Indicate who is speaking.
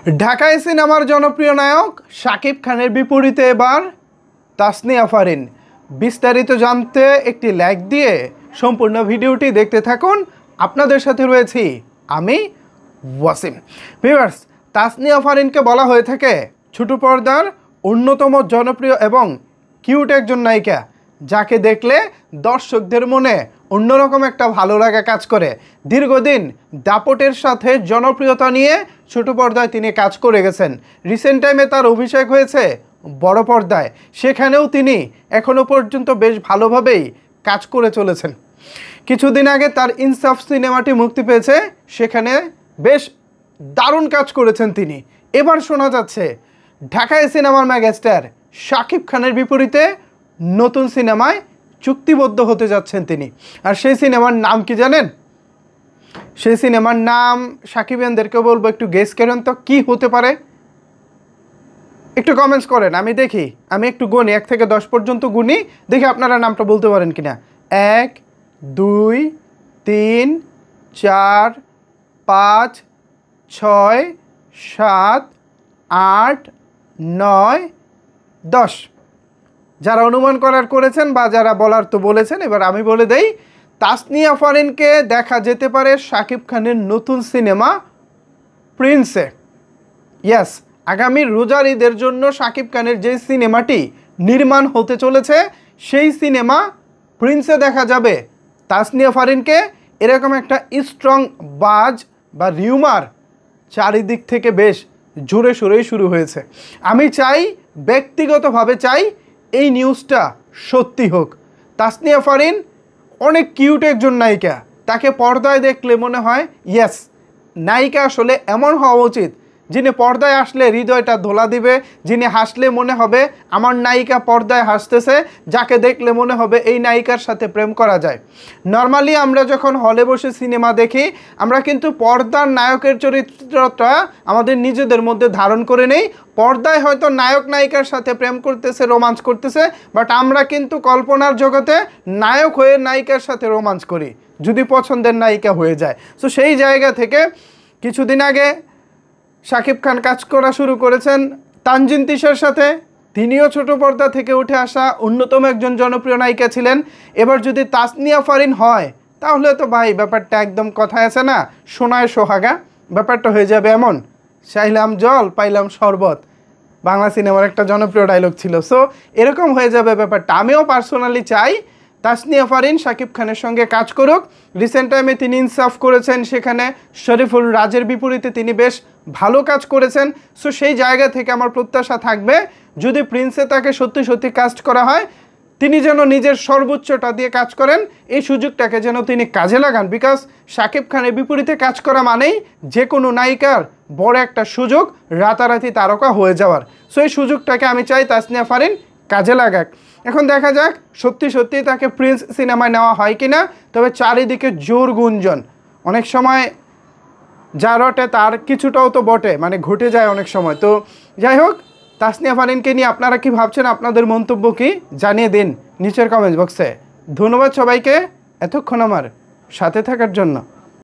Speaker 1: ঢাকায় সিনেমার জনপ্রিয় নায়ক শাকিব খানের বিপরীতে এবার তাসনিয়া ফারিন। বিস্তারিত জানতে একটি লাইক দিয়ে সম্পূর্ণ ভিডিওটি দেখতে থাকুন। আপনাদের সাথে রয়েছি আমি ওয়াসিম। ভিউয়ার্স, তাসনিয়া ফারিনকে বলা হয়ে থাকে ছোট পর্দার অন্যতম জনপ্রিয় এবং কিউট একজন নায়িকা, যাকে দেখলে দর্শকদের মনে অন্যরকম একটা ভালো লাগা কাজ করে। দীর্ঘদিন দাপটের সাথে জনপ্রিয়তা নিয়ে ছোট পর্দায় তিনি কাজ করে গেছেন। রিসেন্ট টাইমে তার অভিষেক হয়েছে বড় পর্দায়, সেখানেও তিনি এখনও পর্যন্ত বেশ ভালোভাবেই কাজ করে চলেছেন। কিছুদিন আগে তার ইনসাফ সিনেমাটি মুক্তি পেয়েছে, সেখানে বেশ দারুণ কাজ করেছেন তিনি। এবার শোনা যাচ্ছে ঢাকায় সিনেমার মেগাস্টার শাকিব খানের বিপরীতে নতুন সিনেমায় চুক্তিবদ্ধ হতে যাচ্ছেন তিনি। আর সেই সিনেমার নাম কি জানেন? সেই সিনেমার নাম সাকিবিয়ানদেরকে বলবো, একটু গেস করেন তো কি হতে পারে, একটু কমেন্টস করেন। আমি দেখি, আমি একটু গুনি, 1 থেকে 10 পর্যন্ত গুনি, দেখি আপনারা নামটা বলতে পারেন কিনা। 1 2 3 4 5 6 7 8 9 10। যারা অনুমান করেছেন বা যারা বলার তো বলেছেন, এবার আমি বলে দেই, তাসনিয়া ফারিনকে দেখা যেতে পারে শাকিব খানের নতুন সিনেমা প্রিন্সে। ইয়েস, আগামী রোজার ঈদের জন্য শাকিব খানের যে সিনেমাটি নির্মাণ হতে চলেছে, সেই সিনেমা প্রিন্সে দেখা যাবে তাসনিয়া ফারিনকে। এরকম একটা স্ট্রং বাজ বা রিউমার চারিদিক থেকে বেশ জোরে সোরেই শুরু হয়েছে। আমি চাই, ব্যক্তিগতভাবে চাই, এই নিউজটা সত্যি হোক। তাসনিয়া ফারিন অনেক কিউট একজন নায়িকা, তাকে পর্দায় দেখলে মনে হয় ইয়েস, নায়িকা আসলে এমন হওয়া উচিত যিনি পর্দায় আসলে হৃদয়টা ধোলা দিবে, যিনি হাসলে মনে হবে আমার নায়িকা পর্দায় হাসতেছে, যাকে দেখলে মনে হবে এই নায়িকার সাথে প্রেম করা যায়। নর্মালি আমরা যখন হলে বসে সিনেমা দেখি, আমরা কিন্তু পর্দার নায়কের চরিত্রটা আমাদের নিজেদের মধ্যে ধারণ করে নেই। পর্দায় হয়তো নায়ক নায়িকার সাথে প্রেম করতেছে, রোমাঞ্চ করতেছে, বাট আমরা কিন্তু কল্পনার জগতে নায়ক হয়ে নায়িকার সাথে রোমাঞ্চ করি, যদি পছন্দের নায়িকা হয়ে যায়। সো সেই জায়গা থেকে কিছুদিন আগে শাকিব খান কাজ করা শুরু করেছেন তানজিন তিশার সাথে। তিনিও ছোট পর্দা থেকে উঠে আসা অন্যতম একজন জনপ্রিয় নায়িকা ছিলেন। এবার যদি তাসনিয়া ফারিন হয়, তাহলে তো ভাই ব্যাপারটা একদম কথায় আছে না, সোনায় সোহাগা, ব্যাপারটা হয়ে যাবে এমন চাইলাম জল পাইলাম শরবত, বাংলা সিনেমার একটা জনপ্রিয় ডায়লগ ছিল। সো এরকম হয়ে যাবে ব্যাপারটা। আমিও পার্সোনালি চাই তাসনিয়া ফারিন শাকিব খানের সঙ্গে কাজ করুক। রিসেন্ট টাইমে তিনি ইনসাফ করেছেন, সেখানে শরীফুল রাজের বিপরীতে তিনি বেশ ভালো কাজ করেছেন। সো সেই জায়গা থেকে আমার প্রত্যাশা থাকবে, যদি প্রিন্সে তাকে সত্যি সত্যি কাস্ট করা হয়, তিনি যেন নিজের সর্বোচ্চটা দিয়ে কাজ করেন, এই সুযোগটাকে যেন তিনি কাজে লাগান। বিকজ শাকিব খানের বিপরীতে কাজ করা মানেই যে কোনো নায়িকার বড় একটা সুযোগ রাতারাতি তারকা হয়ে যাওয়ার। সো এই সুযোগটাকে আমি চাই তাসনিয়া ফারিন কাজে লাগাক। এখন দেখা যাক সত্যি সত্যি তাকে প্রিন্স সিনেমায় নেওয়া হয় কি না। তবে চারিদিকে জোর গুঞ্জন, অনেক সময় যা রটে তার কিছুটাও তো বটে, মানে ঘটে যায় অনেক সময়। তো যাই হোক, তাসনিয়া ফারিনকে নিয়ে আপনারা কি ভাবছেন, আপনাদের মন্তব্য কি জানিয়ে দিন নিচের কমেন্ট বক্সে। ধন্যবাদ সবাইকে এতক্ষণ আমার সাথে থাকার জন্য।